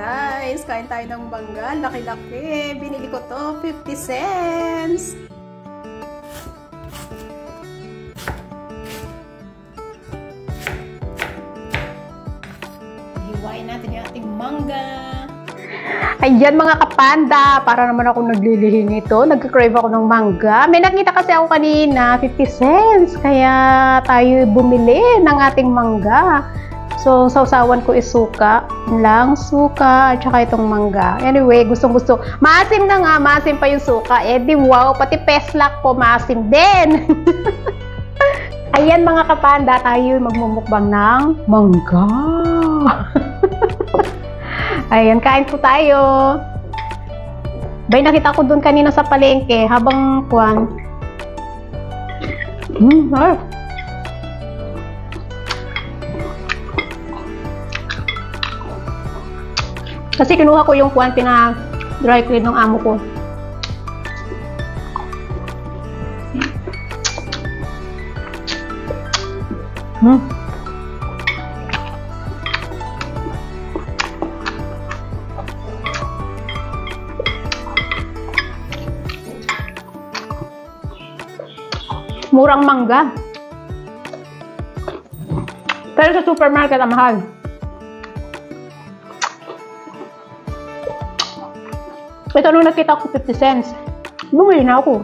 Guys, kain tayo ng mangga. Laki-laki. Binili ko to 50 cents. Hiwain natin yung ating mangga. Ayan mga kapanda, para naman ako naglilihi nito. Nagka-crave ako ng mangga. May nakita kasi ako kanina, 50 cents. Kaya tayo bumili ng ating mangga. So, sausawan ko is suka lang, suka, at saka itong mangga. Anyway, gustong-gusto. Maasim na nga, maasim pa yung suka. Eh, di wow, pati peslak ko, maasim din. Ayan mga kapanda, tayo magmumukbang ng mangga. Ayan, kain po tayo. Bay, nakita ko dun kanina sa palengke, habang kuwan. Ay. Kasi kinuha ko yung kuwan, pina-dry clean ng amo ko. Murang mangga. Pero sa supermarket, ang mahal. Ito nung nakita ko 50 cents. Bumili na ako.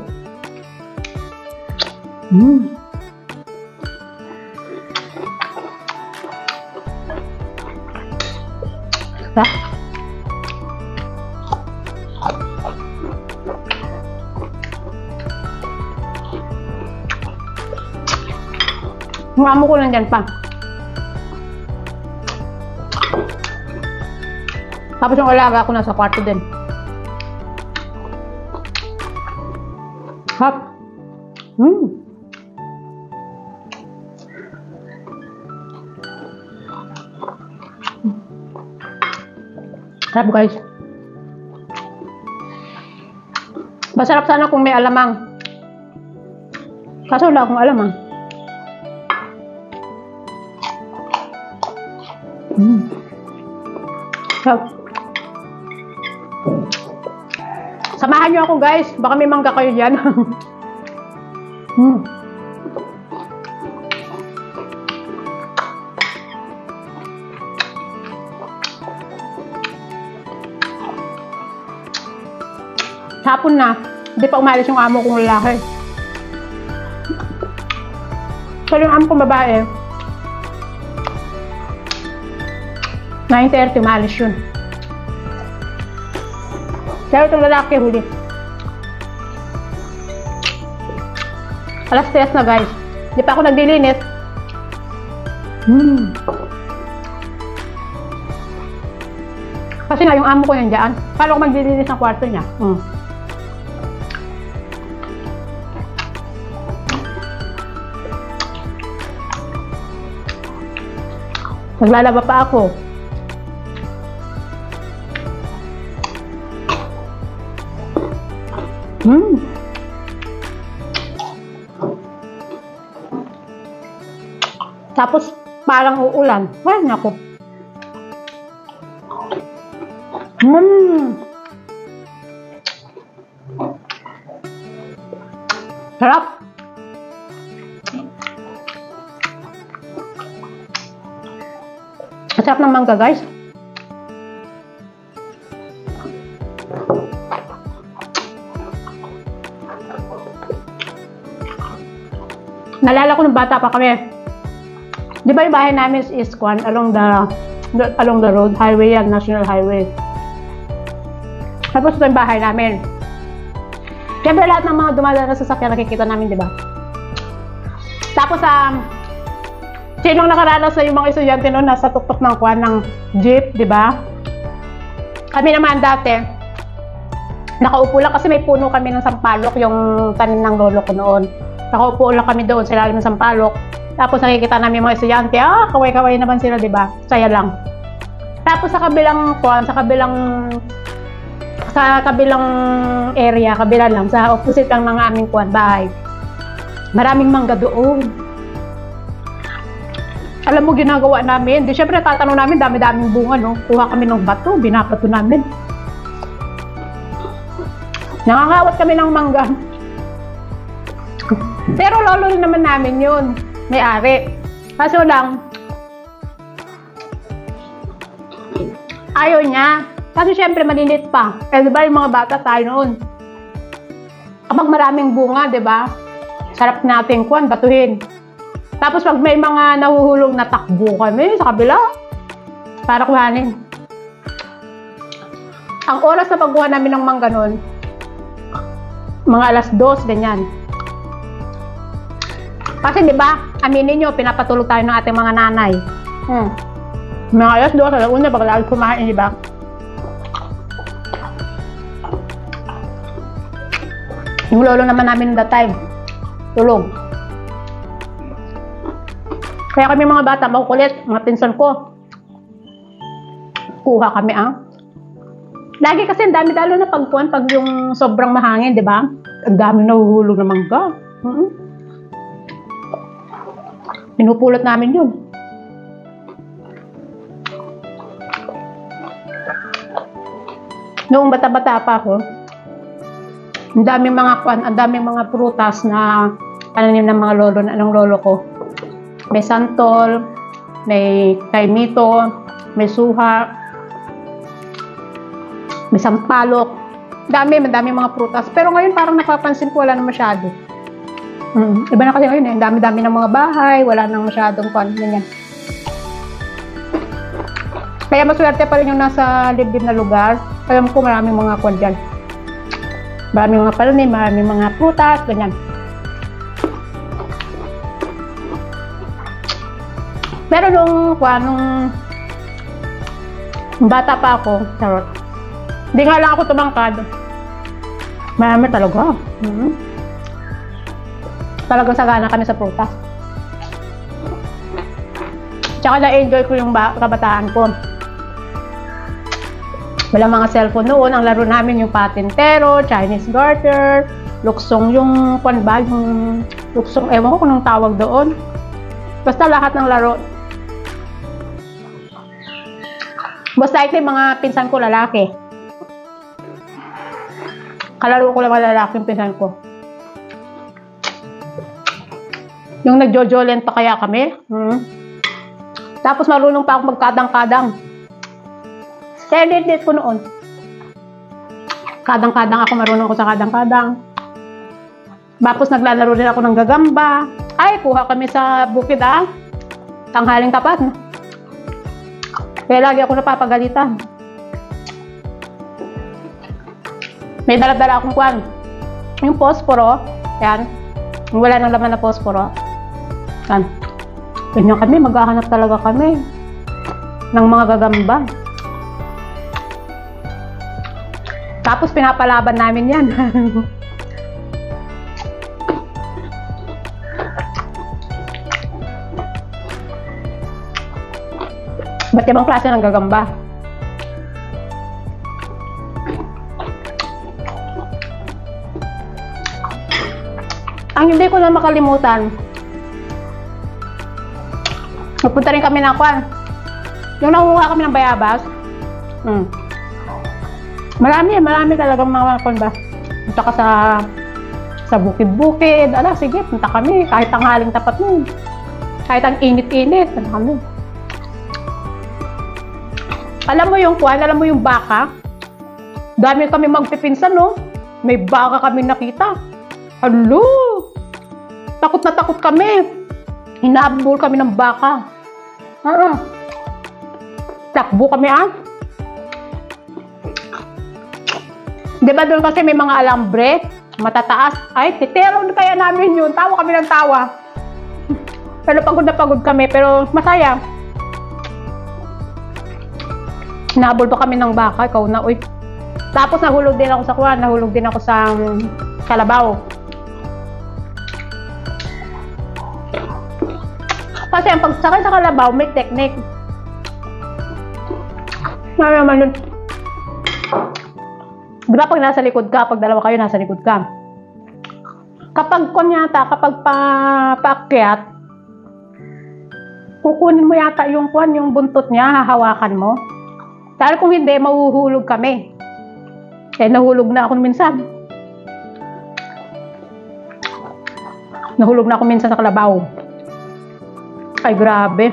Yung amo ko nandyan pa. Tapos yung alaga ko nasa kwarto din. Hap. Sarap guys. Masarap sana kung may alamang. Kaso wala akong alamang. Sarap. Samahan nyo ako guys, baka may mangga kayo dyan. Hapon na, hindi pa umalis yung amo kong lalaki. So yung amo kong babae, 9:30 umalis yun. Pero itong lalaki huli. Alas 3 na guys. Di pa ako nagdilinis. Kasi nga yung amo ko yan dyan. Paano ako magdilinis ng kwarto niya? Naglalaba pa ako. Tapos parang uulan. Wala na ako. Sarap. Sarap ng mangga guys. Nalala ko nung bata pa kami. Di ba yung bahay namin is Kwan, along the road, highway yan, national highway. Tapos ito yung bahay namin. Siyempre lahat ng mga dumadaan na sasakyan nakikita namin, di ba? Tapos sinong nakaranas sa yung mga estudyante noon nasa tuktok ng Kwan ng jeep, di ba? Kami naman dati, nakaupo lang kasi may puno kami ng sampalok, yung tanim ng lolo ko noon. Nakaupo lang kami doon sa ilalim ng sampalok. Tapos nakikita namin yung mga estudyante, kaway-kaway naman sila, di ba? Saya lang. Tapos sa kabilang area, kabila lang, sa opposite ng mga aming bahay. Maraming mangga doon. Alam mo, ginagawa namin. Di syempre, tatanong namin, dami-daming bunga, no? Kuha kami ng bato, binabato namin. Nakakawat kami ng mangga. Pero lolo rin naman namin yun. May-ari. Kaso lang, ayaw niya. Kasi syempre, malinit pa. Eh, di ba yung mga bata tayo noon? Kapag maraming bunga, di ba? Sarap natin kuwan, batuhin. Tapos pag may mga nahuhulog na takbo kami sa kabila, para kuhanin. Ang oras na pagkuha namin ng mangga noon, mga alas 2, ganyan. Kasi di ba, aminin nyo, pinapatulog tayo ng ating mga nanay. Mga alas 2, alas 1, pagkalalag kumain, di ba? Yung lolo naman namin that time, tulog. Kaya kami mga bata, makukulit, mga pinsan ko. Kuha kami, Lagi kasi, dami lalo na pagkuhan, pag yung sobrang mahangin, di ba? Ang dami nahuhulog na mangga. Pinupulot namin yun. Noong bata-bata pa ako, ang daming mga prutas na pananim ng mga lolo ng lolo ko. May santol, may kaimito, may suha, may sampalok. Madami mga prutas. Pero ngayon parang napapansin ko wala na masyado. Iba na kasi ngayon, dami-dami ng mga bahay, wala nang masyadong ganyan. Kaya maswerte pa rin yung nasa liblib na lugar. Alam ko maraming mga kwan dyan. Maraming mga palanin, maraming mga prutas, ganyan. Pero nung bata pa ako, charot. Hindi nga lang ako tumangkad. Marami talaga. Talagang sagana kami sa prutas. Tsaka na-enjoy ko yung kabataan ko. Walang mga cellphone noon. Ang laro namin yung patintero, Chinese garter, luksong yung luksong, ewan ko kung anong tawag doon. Basta lahat ng laro. Basta ito yung mga pinsan ko lalaki. Kalaro ko lang mga lalaki yung pinsan ko. Yung nagjojolen pa kaya kami. Tapos marunong pa ako magkadang-kadang. Kaya date ko noon. Kadang-kadang ako, marunong ko sa kadang-kadang. Tapos naglalaro din ako ng gagamba. Ay, kuha kami sa bukid tanghaling tapat. Kaya lagi ako napapagalitan. May dala-dala akong kwan. Yung posporo, yan. Yung wala nang laman na posporo. Yan. Ganyan kami, maghahanap talaga kami ng mga gagamba. Tapos pinapalaban namin yan. Ba't ibang klase ng gagamba? Ang hindi ko na makalimutan, magpunta rin kami ng kwan. Yung nakuha kami ng bayabas, marami talagang mga kwan ba. Punta ka sa bukid-bukid. Sige, punta kami. Kahit tanghaling tapat nun. Kahit ang init-init, punta kami. Alam mo yung kwan, alam mo yung baka? Dami kami magpipinsan, no? May baka kami nakita. Hello! Takot na takot kami. Hinabol kami ng baka. Takbo kami, Diba doon kasi may mga alambre, matataas. Ay, titero kaya namin yun. Tawa kami ng tawa. Pero pagod na pagod kami, pero masaya. Hinabol pa kami ng baka, ikaw na, uy. Tapos nahulog din ako sa kwan, nahulog din ako sa kalabaw. Kasi ang pagsakay sa kalabaw, may technique. Naman yun. Diba pag nasa likod ka, pag dalawa kayo nasa likod ka, kapag paakyat, kukunin mo yata yung buntot niya, hahawakan mo. Dahil kung hindi, mahuhulog kami. Eh, nahulog na ako minsan. Nahulog na ako minsan sa kalabaw. Ay, grabe.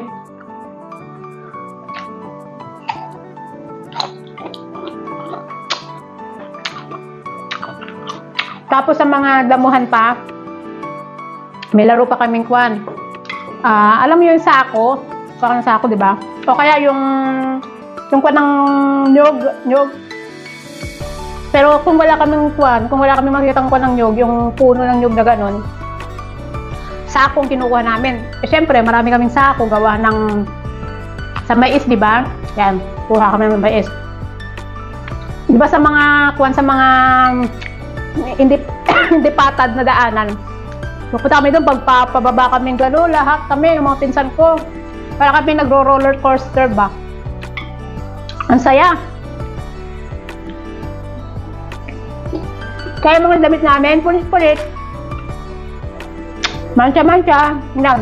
Tapos sa mga damuhan pa, may laro pa kaming kwan. Alam mo yung sako? Parang sako, di ba? O kaya yung kwan ng nyog. Pero kung wala kaming kwan, kung wala kaming makikitang kwan ng nyog, yung puno ng nyog na ganun, sakong kinukuha namin. Eh, syempre, marami kaming sako gawa ng sa mais, di ba? Yan, kuha kami ng mais. Di ba sa mga kwan, sa mga hindi patad na daanan, pupunta kami doon, pagpababa kaming gano'n, lahat kami, yung mga pinsan ko, para kami nagro-roller coaster ba. Ang saya. Kaya mga damit namin, pulit-pulit. Mancha-mancha. Yan.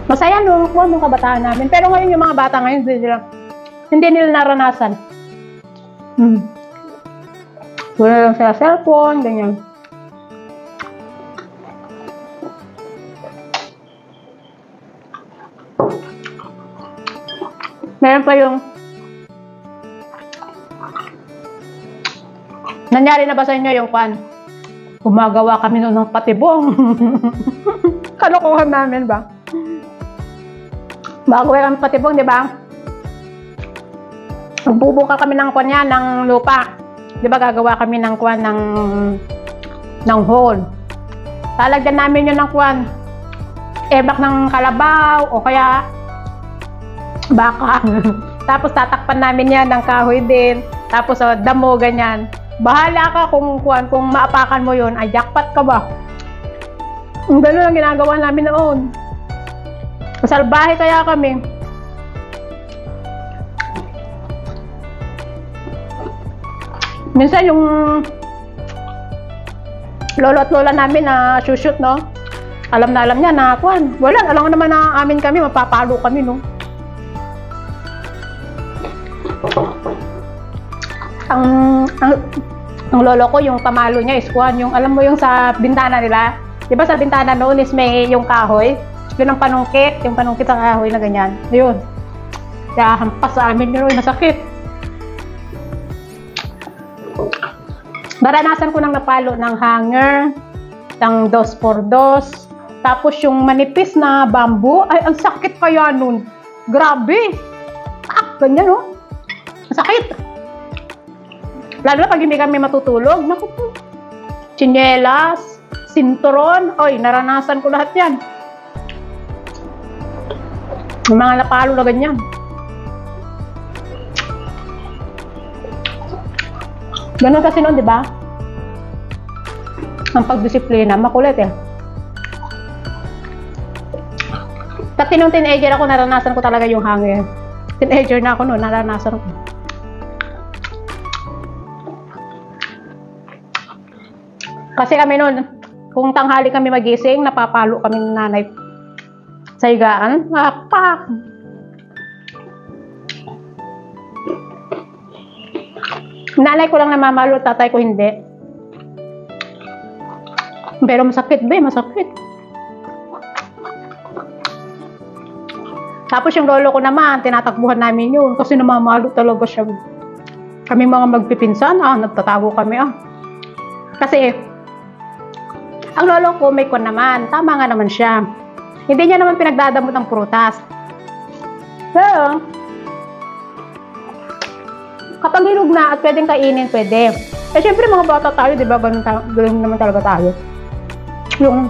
Masaya nung kabataan namin. Pero ngayon yung mga bata ngayon, hindi nila naranasan. Wala lang sila cellphone, ganyan. Meron pa yung nangyari na ba sa inyo yung kwan? Gumagawa kami noon ng patibong. Kalokohan namin ba? Gumagawa kami patibong, di ba? Magbubuka kami ng kwan yan, ng lupa. Di ba gagawa kami ng kwan ng hole. Talagyan namin yun ng kwan. Ebak ng kalabaw o kaya baka. Tapos tatakpan namin yan ng kahoy din. Tapos damo, ganyan. Bahala ka kung maapakan mo yun, ay jackpot ka ba? Ang gano'n ang ginagawa namin noon. Masalbahe kaya kami. Minsan yung lolo at lola namin na shoot, no? Alam niya na kwan. Wala, alam naman na amin kami, mapapalo kami, no? Ang lolo ko, yung pamalo niya is kwan, yung alam mo yung sa bintana nila. Di ba sa bintana noon is may yung kahoy? Yun ang panungkit, yung panungkit sa kahoy na ganyan. Yun. Kaya hampas sa amin yun, masakit. Naranasan ko nang napalo ng hanger, ng 2x2, tapos yung manipis na bamboo, ay ang sakit kaya nun. Grabe! Ganyan, no? Masakit! Lalo na pag hindi kami matutulog, naku po. Tsinelas, sinturon, oy, naranasan ko lahat yan. Yung mga napalo na ganyan. Ganun kasi noon, di ba? Ang pagdisiplina, makulit eh. Pati nung teenager ako, naranasan ko talaga yung hangin. Teenager na ako noon, naranasan ko. Kasi kami noon, kung tanghali kami magising, napapalo kami ng nanay sa higaan. Pak! Nanay ko lang namamalo, tatay ko hindi. Pero masakit ba, masakit. Tapos yung lolo ko naman, tinatakbuhan namin yun kasi namamalo talaga siya. Kami mga magpipinsan, nagtatago kami. Kasi ang lolo ko may kon naman, tama nga naman siya. Hindi niya naman pinagdadamot ng prutas. Pero kapag hilog na at pwedeng kainin, pwede. Eh syempre mga bata tayo, di ba? Ganun naman talaga tayo. Yung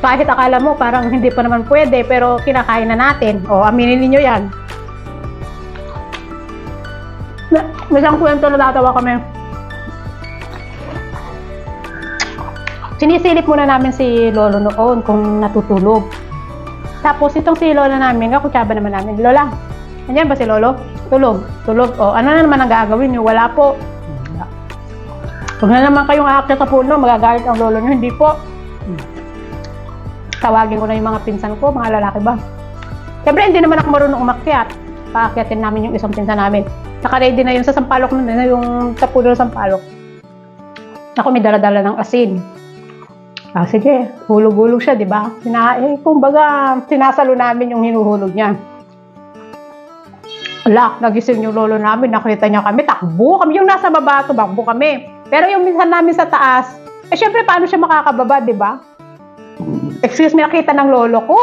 kahit akala mo parang hindi pa naman pwede, pero kinakain na natin. O, aminin niyo yan. May isang kwento na natawa kami. Sinisilip muna namin si lolo noon kung natutulog. Tapos itong si lola namin, kakutsaba naman namin. Lola, nandiyan ba si lolo? Tulog. O, ano na naman ang gagawin niyo? Wala po. Huwag na naman kayong aakyat sa puno, magagalit ang lolo nyo. Hindi po. Tawagin ko na yung mga pinsan ko, mga lalaki ba? Siyempre, hindi naman ako marunong umakyat. Paakyatin namin yung isang pinsan namin. Naka-ready na yun sa sampalok na yung sa puno ng sampalok. Ako may dala-dala ng asin. Sige, hulog-hulog siya, di ba? Kumbaga, sinasalo namin yung hinuhulog niya. Ala, nagising yung lolo namin, nakita niya kami, takbo kami. Yung nasa baba, tumakbo kami. Pero yung minsan namin sa taas, syempre, paano siya makakababa, di ba? Excuse me, nakita ng lolo ko.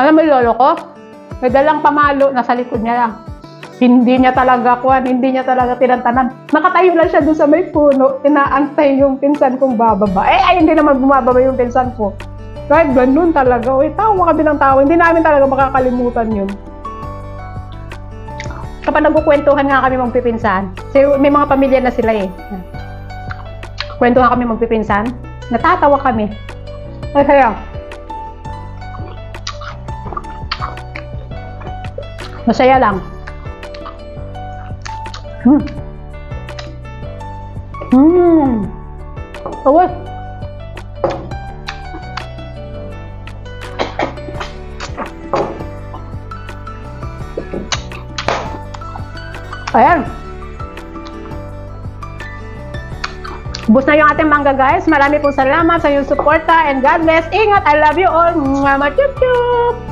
Alam mo yung lolo ko? May dalang pamalo, nasa likod niya lang. Hindi niya talaga tinantanan. Nakatayo lang siya doon sa may puno, inaantay yung pinsan kong bababa. Hindi naman bumababa yung pinsan ko. Kahit ganun talaga. Tawa kami ng tawa. Hindi namin talaga makakalimutan yun. Kapag nagkukwentuhan nga kami magpipinsan, may mga pamilya na sila eh. Kwentuhan kami magpipinsan, natatawa kami. Masaya. Masaya lang. Awas. Ayan. Ubus na yung ating mangga, guys. Marami pong salamat sa iyong suporta and God bless. Ingat. I love you all. Chup chup.